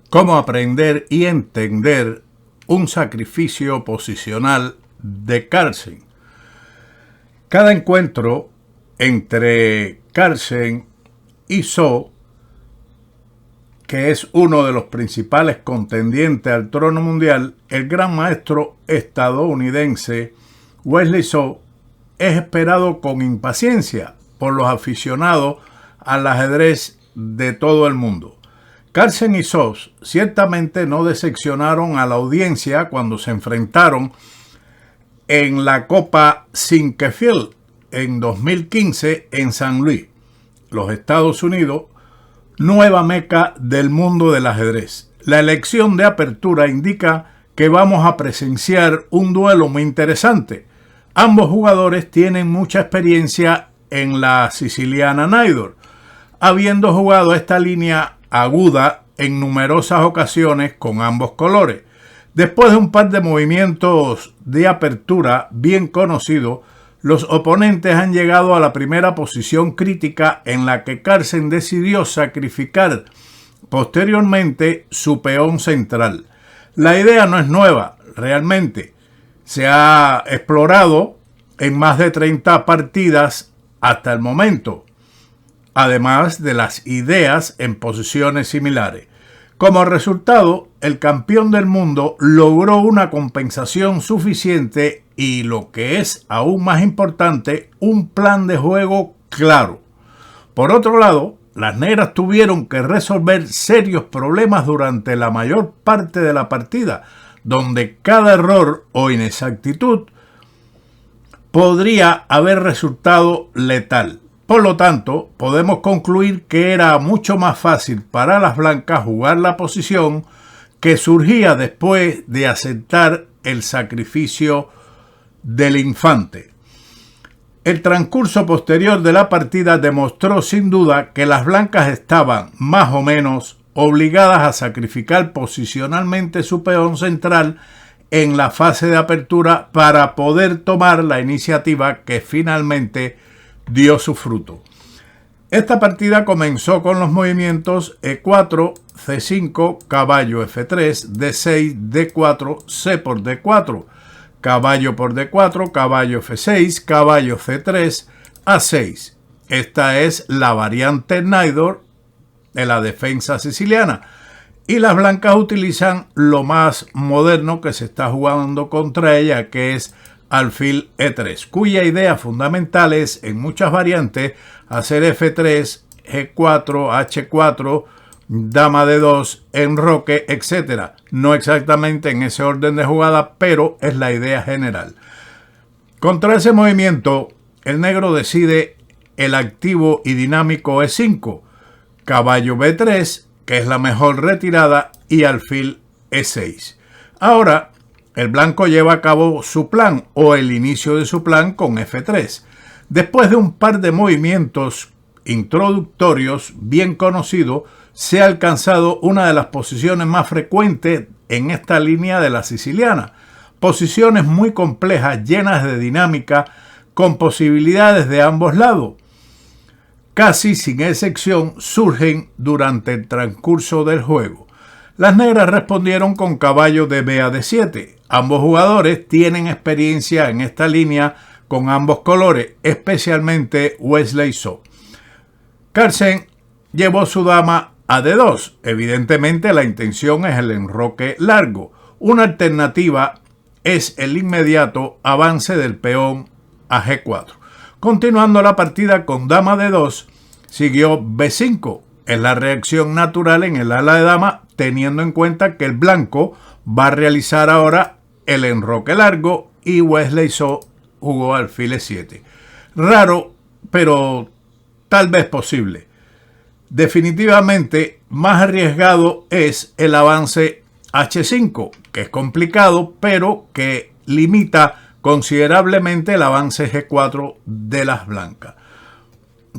Cómo aprender y entender un sacrificio posicional de Carlsen. Cada encuentro entre Carlsen y Zhou, que es uno de los principales contendientes al trono mundial, el gran maestro estadounidense Wesley Zhou, es esperado con impaciencia por los aficionados al ajedrez de todo el mundo. Carlsen y Zhou ciertamente no decepcionaron a la audiencia cuando se enfrentaron en la Copa Sinquefield en 2015 en San Luis, los Estados Unidos, nueva meca del mundo del ajedrez. La elección de apertura indica que vamos a presenciar un duelo muy interesante. Ambos jugadores tienen mucha experiencia en la siciliana Nidor, habiendo jugado esta línea aguda en numerosas ocasiones con ambos colores. Después de un par de movimientos de apertura bien conocidos, los oponentes han llegado a la primera posición crítica en la que Carlsen decidió sacrificar posteriormente su peón central. La idea no es nueva, realmente. Se ha explorado en más de 30 partidas hasta el momento, además de las ideas en posiciones similares. Como resultado, el campeón del mundo logró una compensación suficiente y, lo que es aún más importante, un plan de juego claro. Por otro lado, las negras tuvieron que resolver serios problemas durante la mayor parte de la partida, donde cada error o inexactitud podría haber resultado letal. Por lo tanto, podemos concluir que era mucho más fácil para las blancas jugar la posición que surgía después de aceptar el sacrificio del infante. El transcurso posterior de la partida demostró sin duda que las blancas estaban más o menos obligadas a sacrificar posicionalmente su peón central en la fase de apertura para poder tomar la iniciativa que finalmente dio su fruto. Esta partida comenzó con los movimientos E4, C5, caballo F3, D6, D4, C por D4, caballo por D4, caballo F6, caballo C3, A6. Esta es la variante Nidor de la defensa siciliana. Y las blancas utilizan lo más moderno que se está jugando contra ella, que es alfil E3, cuya idea fundamental es, en muchas variantes, hacer F3, G4, H4, dama D2, enroque, etc. No exactamente en ese orden de jugada, pero es la idea general. Contra ese movimiento, el negro decide el activo y dinámico E5, caballo B3, que es la mejor retirada, y alfil E6. Ahora, el blanco lleva a cabo su plan o el inicio de su plan con F3. Después de un par de movimientos introductorios bien conocidos, se ha alcanzado una de las posiciones más frecuentes en esta línea de la siciliana. Posiciones muy complejas, llenas de dinámica, con posibilidades de ambos lados. Casi sin excepción surgen durante el transcurso del juego. Las negras respondieron con caballo de B a D7. Ambos jugadores tienen experiencia en esta línea con ambos colores, especialmente Wesley Zhou. Carlsen llevó su dama a D2. Evidentemente la intención es el enroque largo. Una alternativa es el inmediato avance del peón a G4. Continuando la partida con dama D2, siguió B5. Es la reacción natural en el ala de dama, teniendo en cuenta que el blanco va a realizar ahora el enroque largo y Wesley Zhou jugó alfil E7. Raro, pero tal vez posible. Definitivamente más arriesgado es el avance H5, que es complicado, pero que limita considerablemente el avance G4 de las blancas.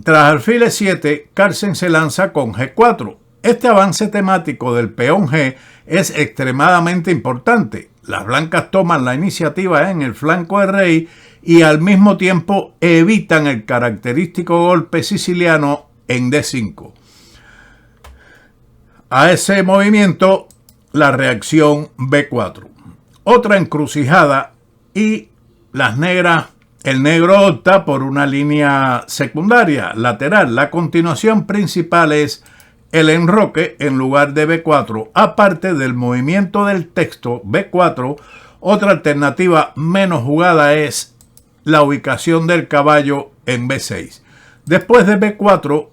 Tras alfil E7, Carlsen se lanza con G4. Este avance temático del peón G es extremadamente importante. Las blancas toman la iniciativa en el flanco de rey y al mismo tiempo evitan el característico golpe siciliano en D5. a ese movimiento la reacción B4. Otra encrucijada y las negras, el negro opta por una línea secundaria, lateral. La continuación principal es el enroque en lugar de B4. Aparte del movimiento del texto B4, otra alternativa menos jugada es la ubicación del caballo en B6. Después de B4,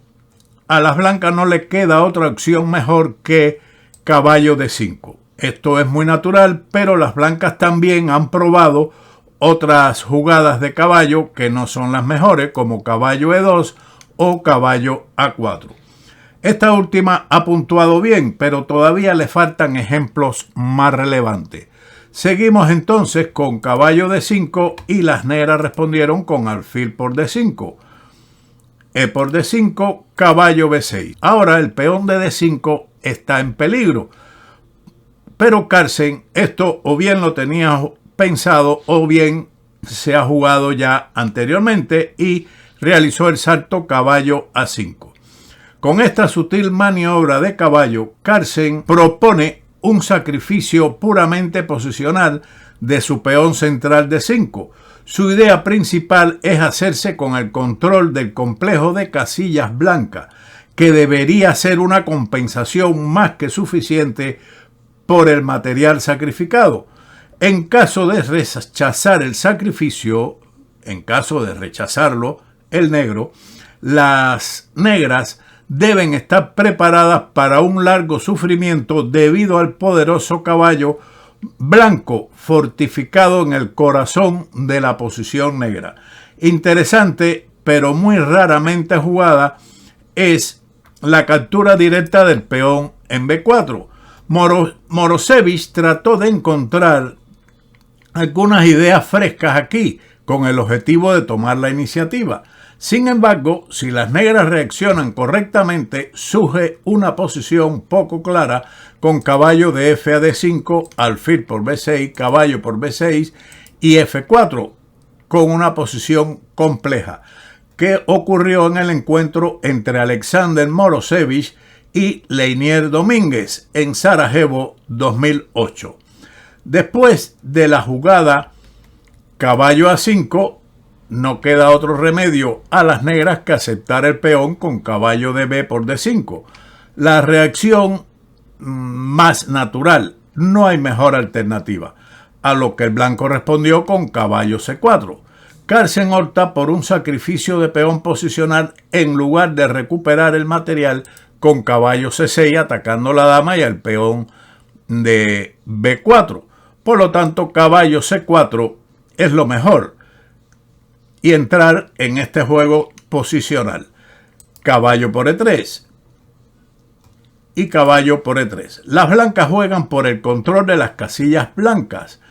a las blancas no le queda otra opción mejor que caballo D5. Esto es muy natural, pero las blancas también han probado otras jugadas de caballo que no son las mejores, como caballo E2 o caballo A4. Esta última ha puntuado bien, pero todavía le faltan ejemplos más relevantes. Seguimos entonces con caballo D5 y las negras respondieron con alfil por D5. E por D5, caballo B6. Ahora el peón de D5 está en peligro. Pero Carlsen esto o bien lo tenía pensado o bien se ha jugado ya anteriormente y realizó el salto caballo A5. Con esta sutil maniobra de caballo, Carlsen propone un sacrificio puramente posicional de su peón central D5. Su idea principal es hacerse con el control del complejo de casillas blancas, que debería ser una compensación más que suficiente por el material sacrificado. En caso de rechazar el sacrificio, en caso de rechazarlo, el negro, las negras deben estar preparadas para un largo sufrimiento debido al poderoso caballo blanco fortificado en el corazón de la posición negra. Interesante, pero muy raramente jugada, es la captura directa del peón en B4. Morozevich trató de encontrar algunas ideas frescas aquí, con el objetivo de tomar la iniciativa. Sin embargo, si las negras reaccionan correctamente, surge una posición poco clara con caballo de F a D5, alfil por B6, caballo por B6 y F4, con una posición compleja, que ocurrió en el encuentro entre Alexander Morozevich y Leinier Domínguez en Sarajevo 2008. Después de la jugada caballo A5, no queda otro remedio a las negras que aceptar el peón con caballo de B por D5. La reacción más natural, no hay mejor alternativa, a lo que el blanco respondió con caballo C4. Carlsen opta por un sacrificio de peón posicional en lugar de recuperar el material con caballo C6 atacando la dama y al peón de B4. Por lo tanto, caballo C4 es lo mejor y entrar en este juego posicional. Caballo por E3 y caballo por E3. Las blancas juegan por el control de las casillas blancas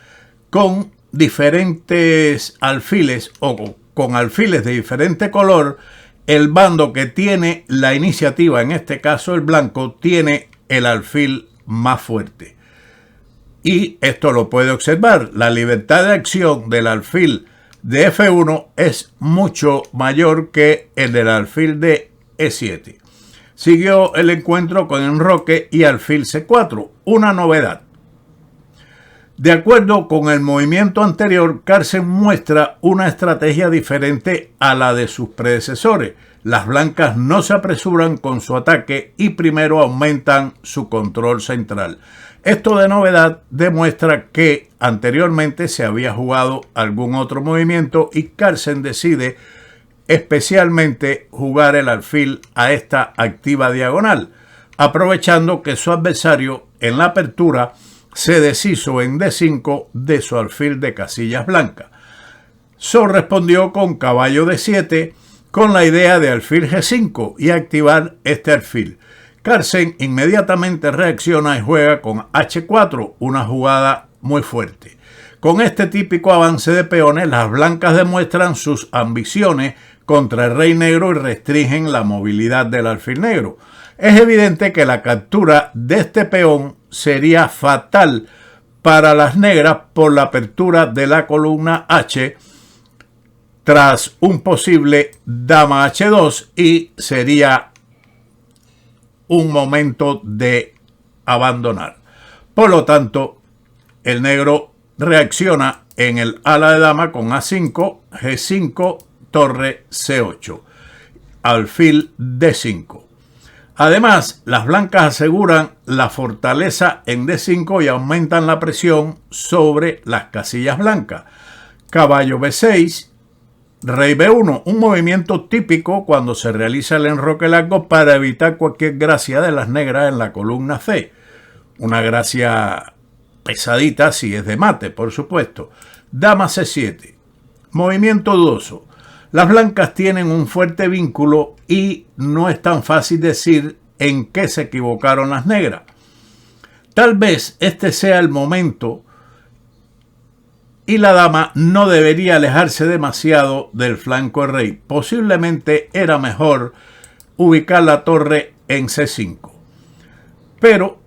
con diferentes alfiles o con alfiles de diferente color. El bando que tiene la iniciativa, en este caso el blanco, tiene el alfil más fuerte. Y esto lo puede observar. La libertad de acción del alfil de F1 es mucho mayor que el del alfil de E7. Siguió el encuentro con enroque y alfil C4, una novedad. De acuerdo con el movimiento anterior, Carlsen muestra una estrategia diferente a la de sus predecesores. Las blancas no se apresuran con su ataque y primero aumentan su control central. Esto de novedad demuestra que anteriormente se había jugado algún otro movimiento y Carlsen decide especialmente jugar el alfil a esta activa diagonal, aprovechando que su adversario en la apertura se deshizo en D5 de su alfil de casillas blancas. So respondió con caballo D7 con la idea de alfil G5 y activar este alfil. Carlsen inmediatamente reacciona y juega con H4, una jugada muy fuerte. Con este típico avance de peones, las blancas demuestran sus ambiciones contra el rey negro y restringen la movilidad del alfil negro. Es evidente que la captura de este peón sería fatal para las negras por la apertura de la columna H tras un posible dama H2 y sería un momento de abandonar. Por lo tanto, el negro reacciona en el ala de dama con A5, G5, torre C8, alfil D5. Además, las blancas aseguran la fortaleza en D5 y aumentan la presión sobre las casillas blancas. Caballo B6, rey B1, un movimiento típico cuando se realiza el enroque largo para evitar cualquier gracia de las negras en la columna C. Una gracia pesadita si es de mate, por supuesto. Dama C7, movimiento dudoso. Las blancas tienen un fuerte vínculo y no es tan fácil decir en qué se equivocaron las negras. Tal vez este sea el momento y la dama no debería alejarse demasiado del flanco del rey. Posiblemente era mejor ubicar la torre en C5. Pero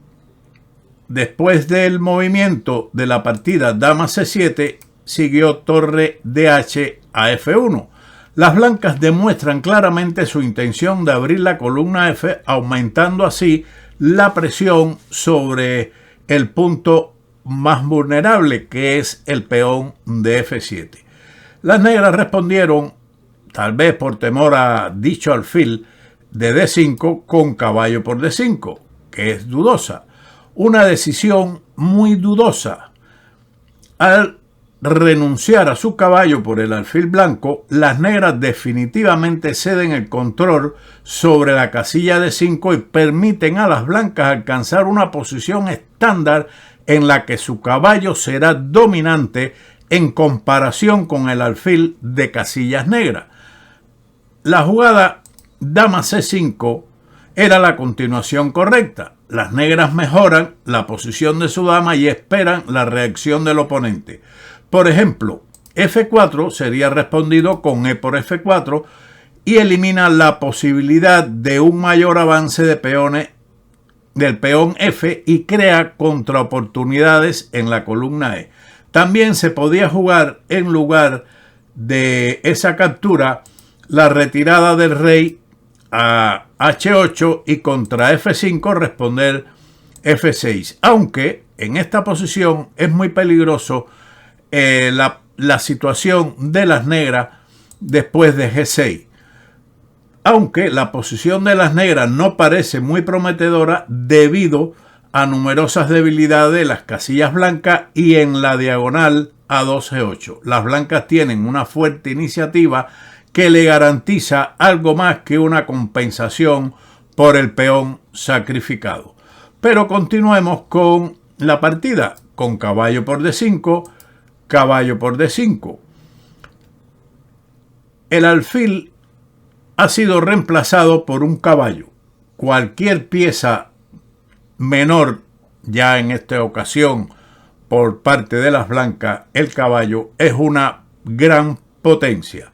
después del movimiento de la partida dama C7, siguió torre DH a F1. Las blancas demuestran claramente su intención de abrir la columna F, aumentando así la presión sobre el punto más vulnerable, que es el peón de F7. Las negras respondieron, tal vez por temor a dicho alfil de D5, con caballo por D5, que es dudosa. Una decisión muy dudosa. Al renunciar a su caballo por el alfil blanco, las negras definitivamente ceden el control sobre la casilla D5 y permiten a las blancas alcanzar una posición estándar en la que su caballo será dominante en comparación con el alfil de casillas negras. La jugada dama C5 era la continuación correcta. Las negras mejoran la posición de su dama y esperan la reacción del oponente. Por ejemplo, F4 sería respondido con E por F4 y elimina la posibilidad de un mayor avance de peones del peón F y crea contraoportunidades en la columna E. También se podía jugar en lugar de esa captura la retirada del rey a H8 y contra F5 responder F6, aunque en esta posición es muy peligroso la situación de las negras después de G6. Aunque la posición de las negras no parece muy prometedora debido a numerosas debilidades de las casillas blancas y en la diagonal A2 G8. Las blancas tienen una fuerte iniciativa que le garantiza algo más que una compensación por el peón sacrificado. Pero continuemos con la partida, con caballo por D5, caballo por D5. El alfil ha sido reemplazado por un caballo. Cualquier pieza menor, ya en esta ocasión por parte de las blancas, el caballo es una gran potencia.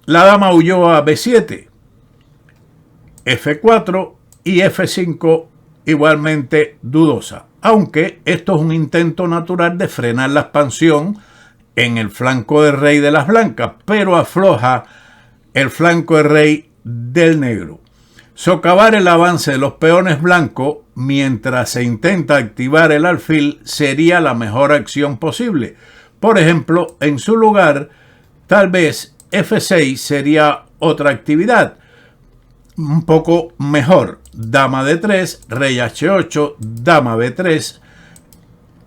La dama huyó a B7, F4 y F5 igualmente dudosa, aunque esto es un intento natural de frenar la expansión en el flanco del rey de las blancas, pero afloja el flanco del rey del negro. Socavar el avance de los peones blancos mientras se intenta activar el alfil sería la mejor acción posible. Por ejemplo, en su lugar, tal vez F6 sería otra actividad un poco mejor. Dama D3, rey H8, dama B3,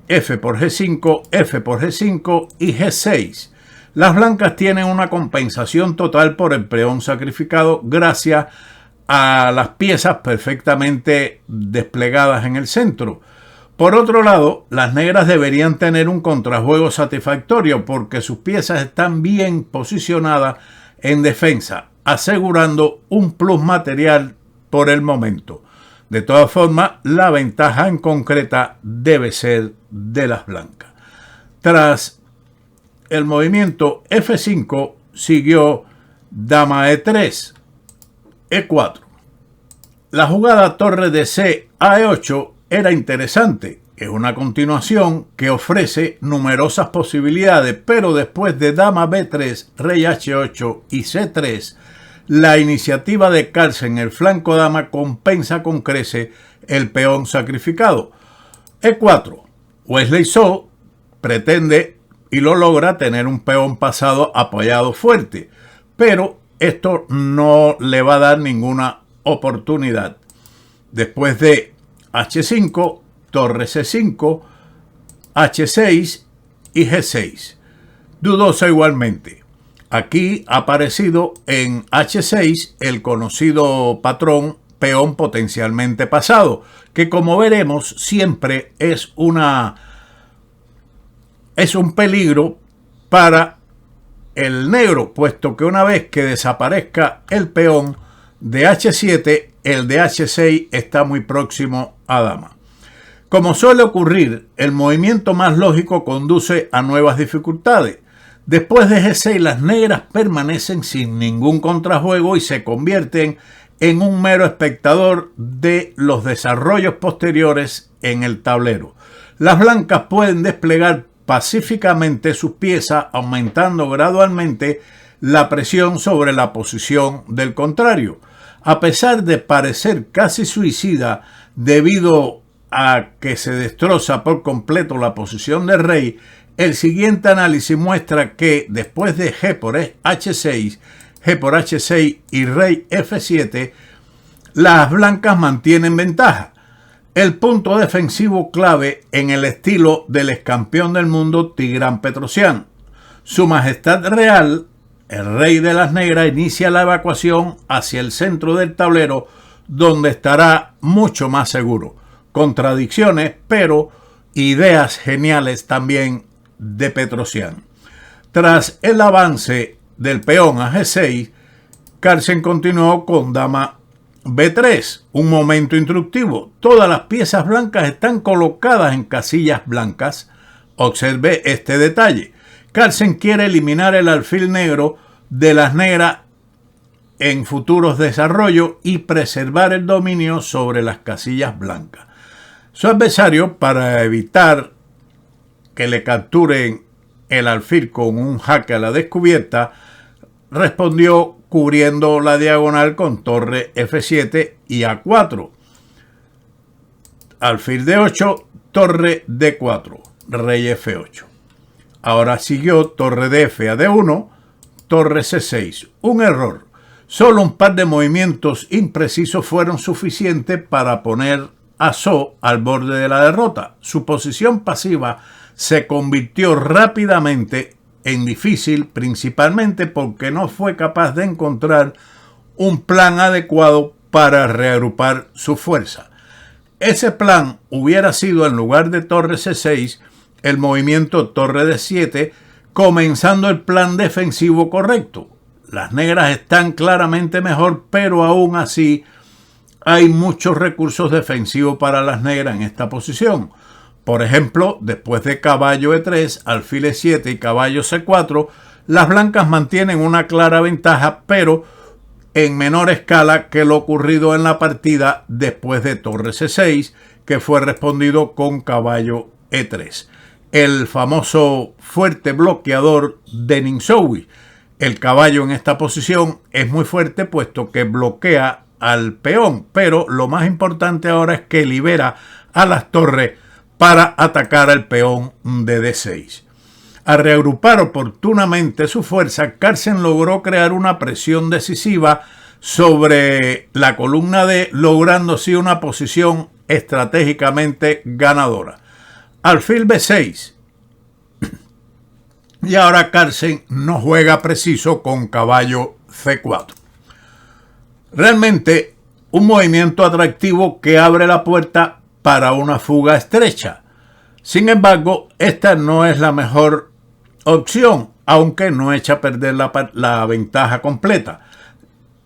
F por G5, F por G5 y G6. Las blancas tienen una compensación total por el peón sacrificado gracias a las piezas perfectamente desplegadas en el centro. Por otro lado, las negras deberían tener un contrajuego satisfactorio porque sus piezas están bien posicionadas en defensa, asegurando un plus material por el momento. De todas formas, la ventaja en concreta debe ser de las blancas. Tras el movimiento F5 siguió dama E3, E4. La jugada torre de C a E8 era interesante. Es una continuación que ofrece numerosas posibilidades, pero después de dama B3, rey H8 y C3, la iniciativa de Carlsen en el flanco dama compensa con crece el peón sacrificado. E4. Wesley So pretende y lo logra tener un peón pasado apoyado fuerte, pero esto no le va a dar ninguna oportunidad. Después de H5, torre C5, H6 y G6. Dudosa igualmente. Aquí ha aparecido en H6 el conocido patrón peón potencialmente pasado, que como veremos siempre es un peligro para el negro, puesto que una vez que desaparezca el peón de H7, el de H6 está muy próximo a dama. Como suele ocurrir, el movimiento más lógico conduce a nuevas dificultades. Después de G6, las negras permanecen sin ningún contrajuego y se convierten en un mero espectador de los desarrollos posteriores en el tablero. Las blancas pueden desplegar pacíficamente sus piezas, aumentando gradualmente la presión sobre la posición del contrario. A pesar de parecer casi suicida debido a que se destroza por completo la posición del rey, el siguiente análisis muestra que después de G por H6, G por H6 y rey F7, las blancas mantienen ventaja. El punto defensivo clave en el estilo del excampeón del mundo Tigran Petrosyan. Su Majestad Real, el rey de las negras, inicia la evacuación hacia el centro del tablero, donde estará mucho más seguro. Contradicciones, pero ideas geniales también de Petrosyan. Tras el avance del peón a G6, Carlsen continuó con dama B3, un momento instructivo. Todas las piezas blancas están colocadas en casillas blancas. Observe este detalle. Carlsen quiere eliminar el alfil negro de las negras en futuros desarrollos y preservar el dominio sobre las casillas blancas. Su adversario, para evitar que le capturen el alfil con un jaque a la descubierta, respondió cubriendo la diagonal con torre F7 y A4. Alfil D8, torre D4, rey F8. Ahora siguió torre DF a D1, torre C6. Un error. Solo un par de movimientos imprecisos fueron suficientes para poner a So al borde de la derrota. Su posición pasiva se convirtió rápidamente en difícil, principalmente porque no fue capaz de encontrar un plan adecuado para reagrupar su fuerza. Ese plan hubiera sido, en lugar de torre C6, el movimiento torre D7, comenzando el plan defensivo correcto. Las negras están claramente mejor, pero aún así hay muchos recursos defensivos para las negras en esta posición. Por ejemplo, después de caballo E3, alfil E7 y caballo C4, las blancas mantienen una clara ventaja, pero en menor escala que lo ocurrido en la partida después de torre C6, que fue respondido con caballo E3. El famoso fuerte bloqueador de Ninsowi. El caballo en esta posición es muy fuerte puesto que bloquea al peón, pero lo más importante ahora es que libera a las torres para atacar al peón de D6. Al reagrupar oportunamente su fuerza, Carlsen logró crear una presión decisiva sobre la columna D, logrando así una posición estratégicamente ganadora. Alfil B6. Y ahora Carlsen no juega preciso con caballo C4. Realmente un movimiento atractivo que abre la puerta para una fuga estrecha. Sin embargo, esta no es la mejor opción, aunque no echa a perder la ventaja completa.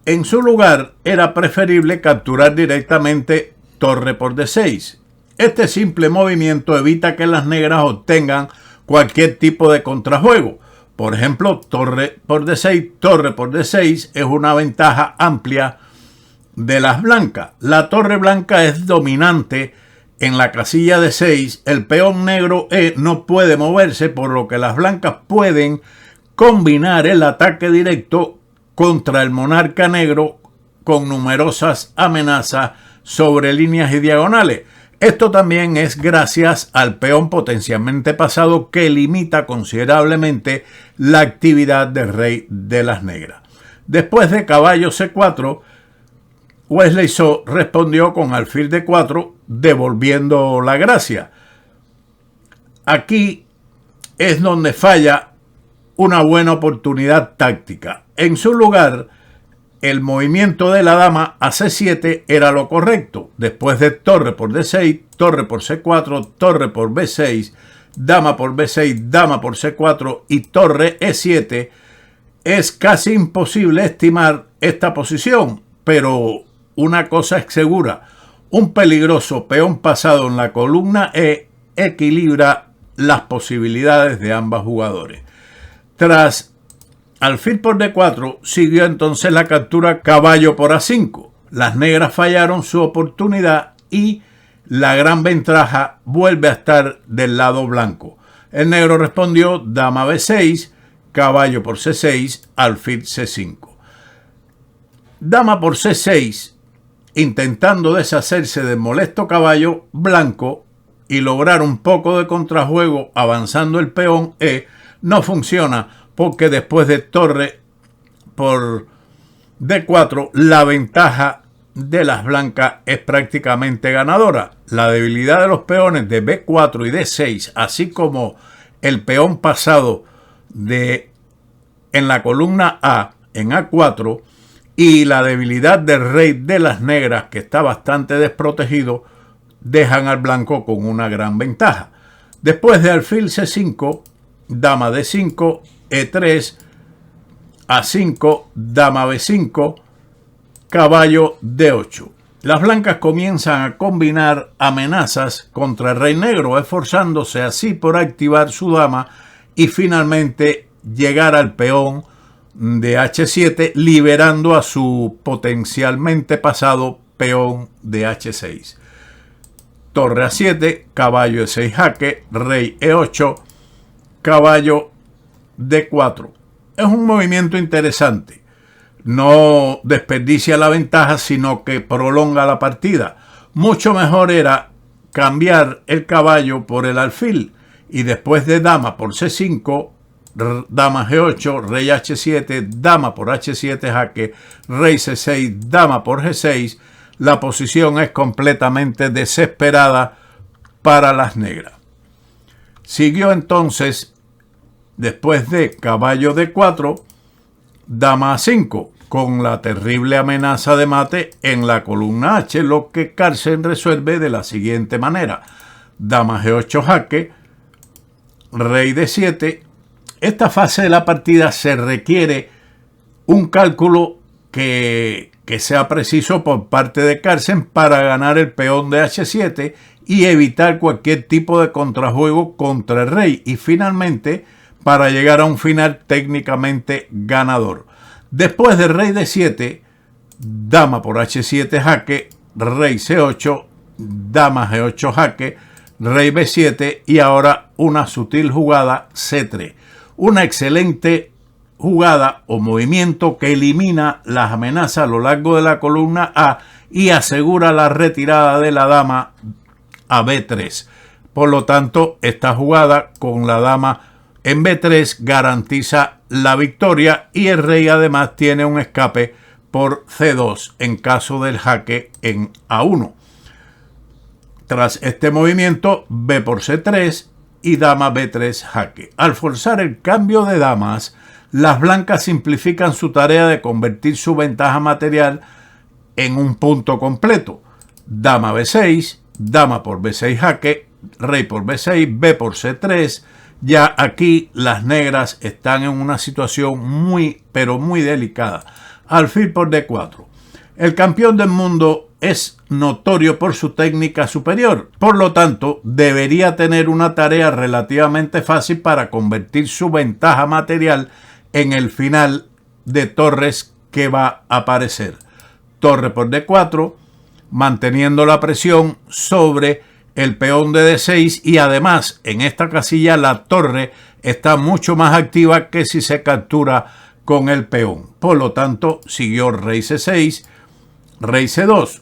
En su lugar, era preferible capturar directamente torre por D6. Este simple movimiento evita que las negras obtengan cualquier tipo de contrajuego. Por ejemplo, torre por D6 es una ventaja amplia de las blancas. La torre blanca es dominante en la casilla de 6. El peón negro E no puede moverse, por lo que las blancas pueden combinar el ataque directo contra el monarca negro con numerosas amenazas sobre líneas y diagonales. Esto también es gracias al peón potencialmente pasado, que limita considerablemente la actividad del rey de las negras. Después de caballo C4, Wesley So respondió con alfil D4, devolviendo la gracia. Aquí es donde falla una buena oportunidad táctica. En su lugar, el movimiento de la dama a C7 era lo correcto. Después de torre por D6, torre por C4, torre por B6, dama por B6, dama por C4 y torre E7, es casi imposible estimar esta posición, pero una cosa es segura: un peligroso peón pasado en la columna E equilibra las posibilidades de ambos jugadores. Tras alfil por D4, siguió entonces la captura caballo por A5. Las negras fallaron su oportunidad y la gran ventaja vuelve a estar del lado blanco. El negro respondió dama B6, caballo por C6, alfil C5. Dama por C6, intentando deshacerse del molesto caballo blanco y lograr un poco de contrajuego avanzando el peón E, no funciona, porque después de torre por D4, la ventaja de las blancas es prácticamente ganadora. La debilidad de los peones de B4 y D6, así como el peón pasado en la columna A, en A4, y la debilidad del rey de las negras, que está bastante desprotegido, dejan al blanco con una gran ventaja. Después de alfil C5, dama D5, E3, A5, dama B5, caballo D8. Las blancas comienzan a combinar amenazas contra el rey negro, esforzándose así por activar su dama y finalmente llegar al peón de H7, liberando a su potencialmente pasado peón de H6. Torre A7, caballo E6 jaque, rey E8, caballo D4. Es un movimiento interesante. No desperdicia la ventaja, sino que prolonga la partida. Mucho mejor era cambiar el caballo por el alfil y después de dama por C5, dama G8, rey H7, dama por H7 jaque, rey C6, dama por G6, la posición es completamente desesperada para las negras. Siguió entonces, después de caballo D4, dama A5, con la terrible amenaza de mate en la columna H, lo que Carlsen resuelve de la siguiente manera: dama G8 jaque, rey D7. Esta fase de la partida se requiere un cálculo que sea preciso por parte de Carlsen para ganar el peón de H7 y evitar cualquier tipo de contrajuego contra el rey, y finalmente para llegar a un final técnicamente ganador. Después de rey D7, dama por H7 jaque, rey C8, dama G8 jaque, rey B7 y ahora una sutil jugada C3. Una excelente jugada o movimiento que elimina las amenazas a lo largo de la columna A y asegura la retirada de la dama a B3. Por lo tanto, esta jugada con la dama en B3 garantiza la victoria y el rey además tiene un escape por C2 en caso del jaque en A1. Tras este movimiento, B por C3 y dama B3 jaque. Al forzar el cambio de damas, las blancas simplifican su tarea de convertir su ventaja material en un punto completo. Dama B6, dama por B6 jaque, rey por B6, B por C3. Ya aquí las negras están en una situación muy, pero muy delicada. Alfil por D4. El campeón del mundo es notorio por su técnica superior. Por lo tanto, debería tener una tarea relativamente fácil para convertir su ventaja material en el final de torres que va a aparecer. Torre por D4, manteniendo la presión sobre el peón de D6, y además en esta casilla la torre está mucho más activa que si se captura con el peón. Por lo tanto, siguió rey C6, rey C2.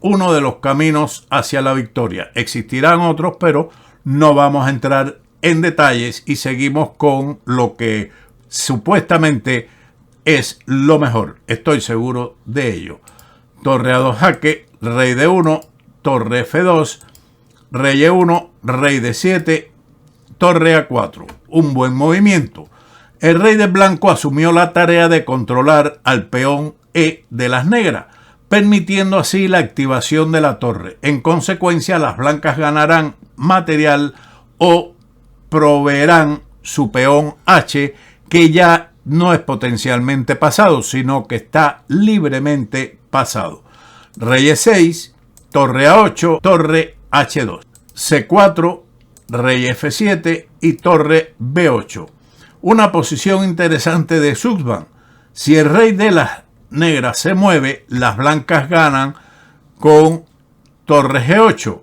uno de los caminos hacia la victoria. Existirán otros, pero no vamos a entrar en detalles y seguimos con lo que supuestamente es lo mejor. Estoy seguro de ello. Torre a 2 jaque, rey de 1, torre F2, rey E1, rey de 7, torre A4. Un buen movimiento. El rey de blanco asumió la tarea de controlar al peón E de las negras, permitiendo así la activación de la torre. En consecuencia, las blancas ganarán material o proveerán su peón H, que ya no es potencialmente pasado, sino que está libremente pasado. Rey E6, torre A8, torre H2, C4, rey F7 y torre B8. Una posición interesante de Subban. Si el rey de las negras se mueve, las blancas ganan con torre G8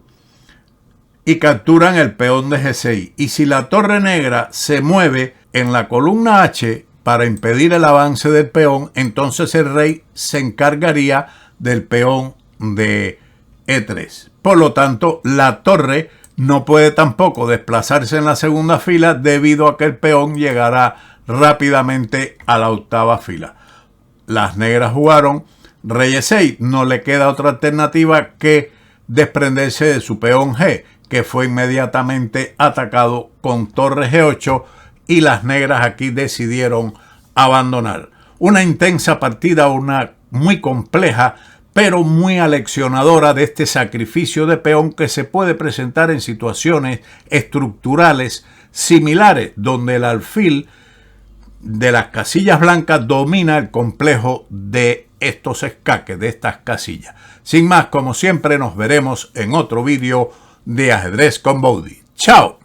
y capturan el peón de G6. Y si la torre negra se mueve en la columna H para impedir el avance del peón, entonces el rey se encargaría del peón de E3. Por lo tanto, la torre no puede tampoco desplazarse en la segunda fila debido a que el peón llegará rápidamente a la octava fila. Las negras jugaron rey E6. No le queda otra alternativa que desprenderse de su peón G, que fue inmediatamente atacado con torre G8 y las negras aquí decidieron abandonar. Una intensa partida, una muy compleja, pero muy aleccionadora de este sacrificio de peón que se puede presentar en situaciones estructurales similares, donde el alfil de las casillas blancas domina el complejo de estos escaques, de estas casillas. Sin más, como siempre, nos veremos en otro vídeo de Ajedrez con Boudy. ¡Chao!